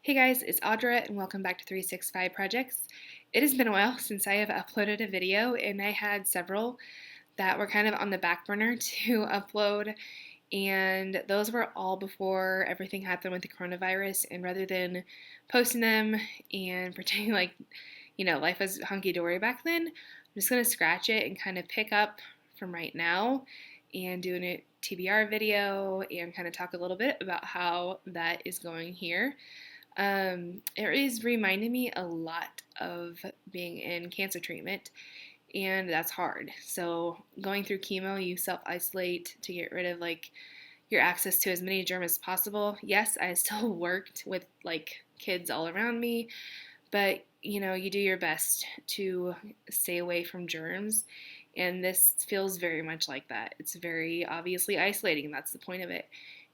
Hey guys, it's Audra and welcome back to 365 Projects. It has been a while since I have uploaded a video and I had several that were kind of on the back burner to upload, and those were all before everything happened with the coronavirus. And rather than posting them and pretending like, life was hunky-dory back then, I'm just going to scratch it and kind of pick up from right now and do a TBR video and kind of talk a little bit about how that is going here. It is reminding me a lot of being in cancer treatment, and that's hard. So going through chemo, you self-isolate to get rid of your access to as many germs as possible. Yes, I still worked with kids all around me, but you do your best to stay away from germs, and this feels very much like that. It's very obviously isolating, and that's the point of it.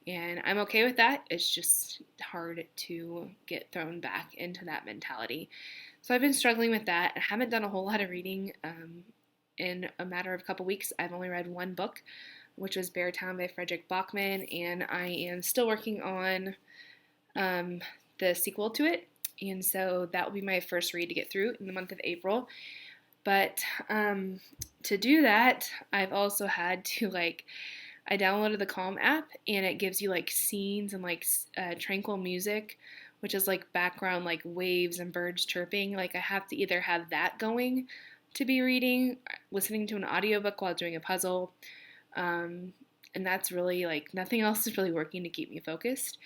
And I'm okay with that. It's just hard to get thrown back into that mentality. So I've been struggling with that. I haven't done a whole lot of reading in a matter of a couple weeks. I've only read one book, which was Bear Town by Frederick Bachman, and I am still working on the sequel to it. And so that will be my first read to get through in the month of April. But to do that, I've also had to I downloaded the Calm app, and it gives you scenes and tranquil music, which is background waves and birds chirping. I have to either have that going to be reading, listening to an audiobook while doing a puzzle, and that's really nothing else is really working to keep me focused.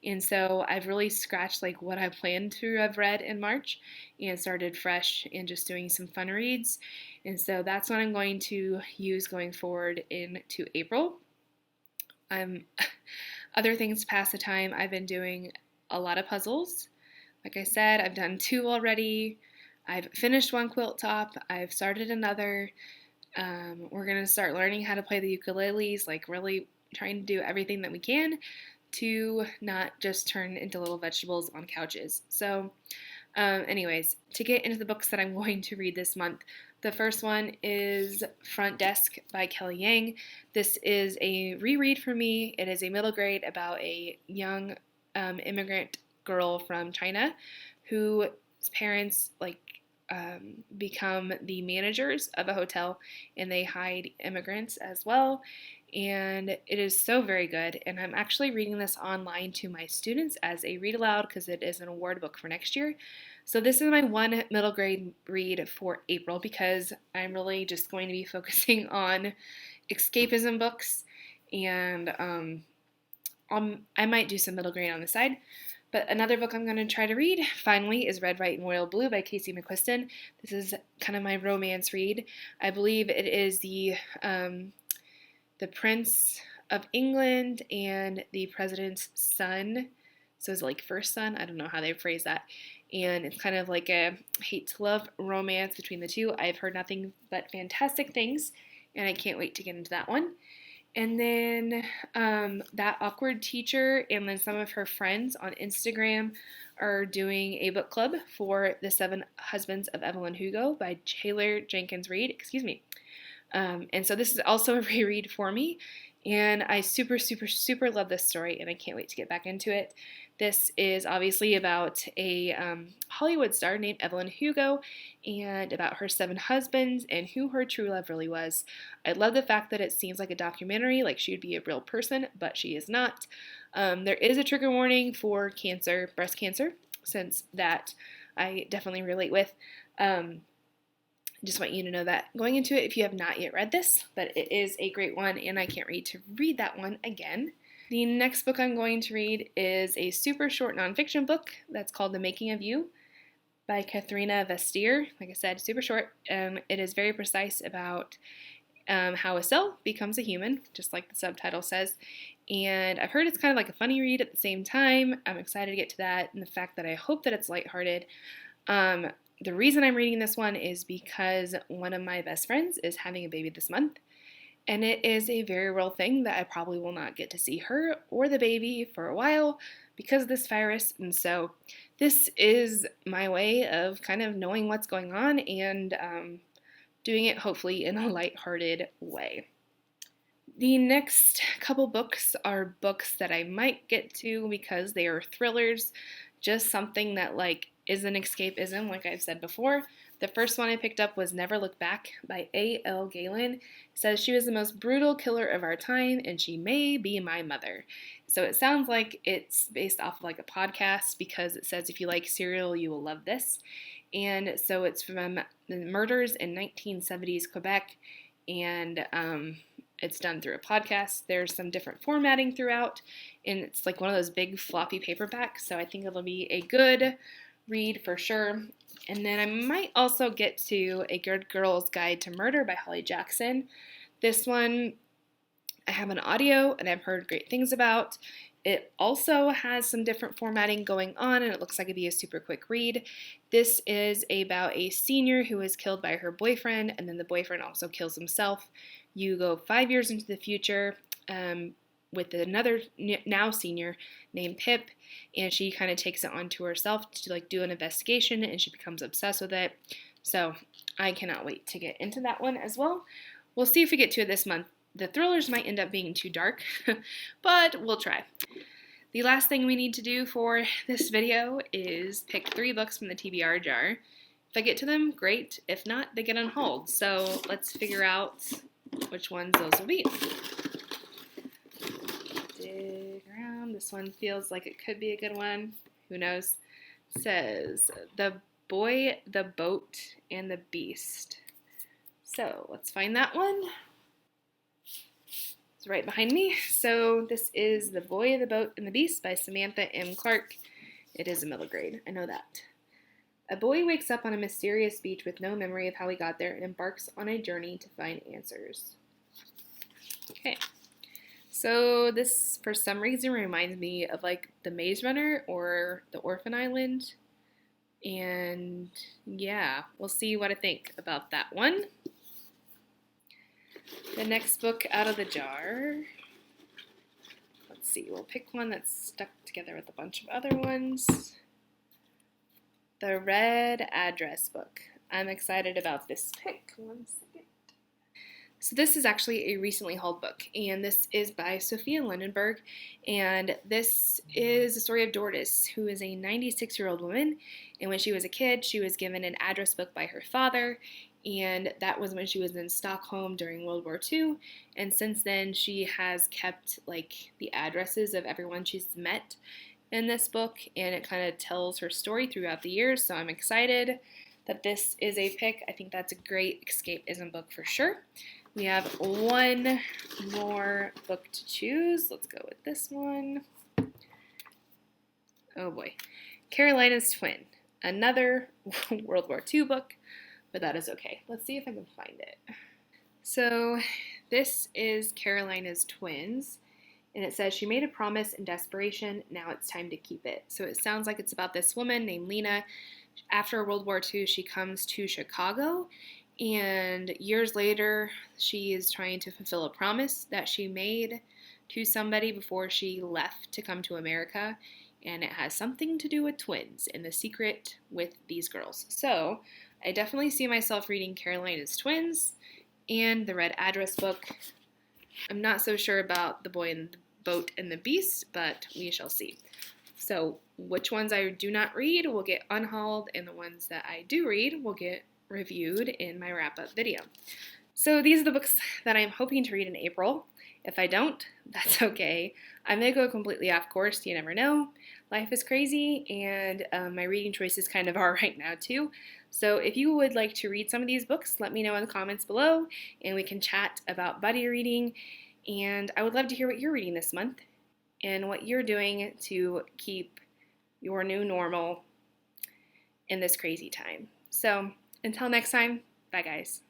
And so I've really scratched what I planned to have read in March and started fresh and just doing some fun reads. And so that's what I'm going to use going forward into April. Other things to pass the time, I've been doing a lot of puzzles. Like I said, I've done 2 already. I've finished one quilt top. I've started another. We're going to start learning how to play the ukuleles, really trying to do everything that we can to not just turn into little vegetables on couches. So anyways, to get into the books that I'm going to read this month, the first one is Front Desk by Kelly Yang. This is a reread for me. It is a middle grade about a young immigrant girl from China whose parents become the managers of a hotel, and they hide immigrants as well. And it is so very good, and I'm actually reading this online to my students as a read aloud because it is an award book for next year. So this is my one middle grade read for April because I'm really just going to be focusing on escapism books, and I might do some middle grade on the side. But another book I'm going to try to read, finally, is Red, White, and Royal Blue by Casey McQuiston. This is kind of my romance read. I believe it is the Prince of England and the President's son. So it's first son. I don't know how they phrase that. And it's kind of like a hate-to-love romance between the two. I've heard nothing but fantastic things, and I can't wait to get into that one. And then That Awkward Teacher and then some of her friends on Instagram are doing a book club for The 7 Husbands of Evelyn Hugo by Taylor Jenkins Reid. Excuse me. And so this is also a reread for me, and I super, super, super love this story, and I can't wait to get back into it. This is obviously about a Hollywood star named Evelyn Hugo and about her 7 husbands and who her true love really was. I love the fact that it seems like a documentary, like she would be a real person, but she is not. There is a trigger warning for cancer, breast cancer, since that I definitely relate with. Just want you to know that going into it if you have not yet read this, but it is a great one, and I can't wait to read that one again. The next book I'm going to read is a super short nonfiction book that's called The Making of You by Katharina Vestier. Like I said, super short. It is very precise about how a cell becomes a human, just like the subtitle says. And I've heard it's kind of like a funny read at the same time. I'm excited to get to that, and the fact that I hope that it's lighthearted. The reason I'm reading this one is because one of my best friends is having a baby this month, and it is a very real thing that I probably will not get to see her or the baby for a while because of this virus. And so this is my way of kind of knowing what's going on and doing it hopefully in a lighthearted way. The next couple books are books that I might get to because they are thrillers, just something that like is an escapism, like I've said before. The first one I picked up was Never Look Back by A.L. Galen. It says she was the most brutal killer of our time and she may be my mother. So it sounds like it's based off of like a podcast because it says if you like serial, you will love this. And so it's from the murders in 1970s Quebec, and it's done through a podcast. There's some different formatting throughout, and it's like one of those big floppy paperbacks, so I think it'll be a good read for sure. And then I might also get to A Good Girl's Guide to Murder by Holly Jackson. This one I have an audio and I've heard great things about. It also has some different formatting going on and it looks like it'd be a super quick read. This is about a senior who is killed by her boyfriend and then the boyfriend also kills himself. You go 5 years into the future with another now senior named Pip, and she kind of takes it onto herself to like do an investigation and she becomes obsessed with it. So I cannot wait to get into that one as well. We'll see if we get to it this month. The thrillers might end up being too dark, but we'll try. The last thing we need to do for this video is pick 3 books from the TBR jar. If I get to them, great. If not, they get on hold. So let's figure out which ones those will be. Dig around. This one feels like it could be a good one. Who knows? It says, The Boy, the Boat, and the Beast. So let's find that one. It's right behind me. So this is The Boy, the Boat, and the Beast by Samantha M. Clark. It is a middle grade. I know that. A boy wakes up on a mysterious beach with no memory of how he got there and embarks on a journey to find answers. Okay. So this, for some reason, reminds me of like The Maze Runner or The Orphan Island. And yeah, we'll see what I think about that one. The next book out of the jar, let's see, we'll pick one that's stuck together with a bunch of other ones. The Red Address book. I'm excited about this pick. One second. So this is actually a recently hauled book, and this is by Sophia Lindenberg, and this is the story of Dorcas, who is a 96-year-old woman, and when she was a kid, she was given an address book by her father, and that was when she was in Stockholm during World War II, and since then she has kept like the addresses of everyone she's met in this book, and it kind of tells her story throughout the years, so I'm excited that this is a pick. I think that's a great escapism book for sure. We have one more book to choose. Let's go with this one. Oh boy. Carolina's Twin. Another World War II book, but that is okay. Let's see if I can find it. So this is Carolina's Twins, and it says she made a promise in desperation, now it's time to keep it. So it sounds like it's about this woman named Lena. After World War II, she comes to Chicago, and years later, she is trying to fulfill a promise that she made to somebody before she left to come to America, and it has something to do with twins and the secret with these girls. So I definitely see myself reading Carolina's Twins and the Red Address book. I'm not so sure about The Boy and the Boat and the Beast, but we shall see. So which ones I do not read will get unhauled, and the ones that I do read will get reviewed in my wrap-up video. So these are the books that I'm hoping to read in April. If I don't, that's okay. I may go completely off course, you never know. Life is crazy, and my reading choices kind of are right now too. So if you would like to read some of these books, let me know in the comments below, and we can chat about buddy reading. And I would love to hear what you're reading this month and what you're doing to keep your new normal in this crazy time. So until next time, bye guys.